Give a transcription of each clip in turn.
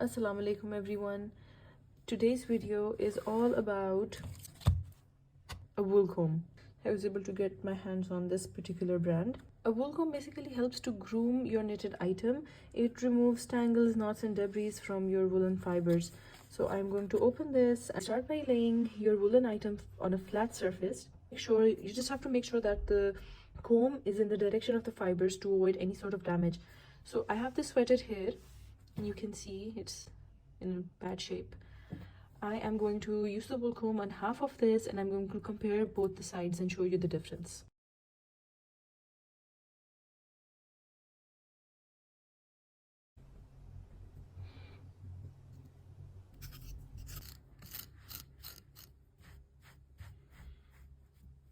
Assalamu alaikum everyone. Today's video is all about a wool comb. I was able to get my hands on this particular brand. A wool comb basically helps to groom your knitted item. It removes tangles, knots and debris from your woolen fibers. So I'm going to open this and start by laying your woolen item on a flat surface. You just have to make sure that the comb is in the direction of the fibers to avoid any sort of damage. So I have this wetted here and you can see it's in bad shape. I am going to use the wool comb on half of this and I'm going to compare both the sides and show you the difference.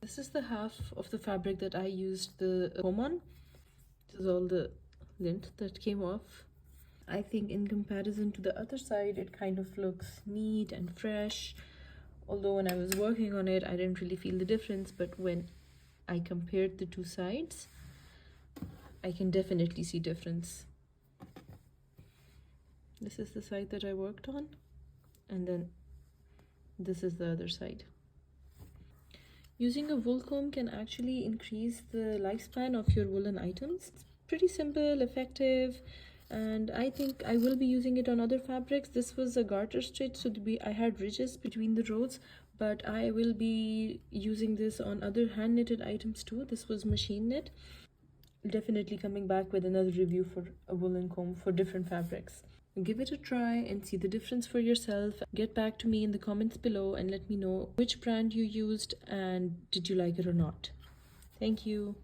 This is the half of the fabric that I used the comb on. This is all the lint that came off. I think in comparison to the other side, it kind of looks neat and fresh. Although when I was working on it, I didn't really feel the difference, but when I compared the two sides, I can definitely see difference. This is the side that I worked on, and then this is the other side. Using a wool comb can actually increase the lifespan of your woolen items. It's pretty simple, effective, and I think I will be using it on other fabrics. This was a garter stitch, so I had ridges between the rows, but I will be using this on other hand knitted items too. This was machine knit. Definitely coming back with another review for a woolen comb for different fabrics. Give it a try and see the difference for yourself. Get back to me in the comments below and let me know which brand you used and did you like it or not. Thank you.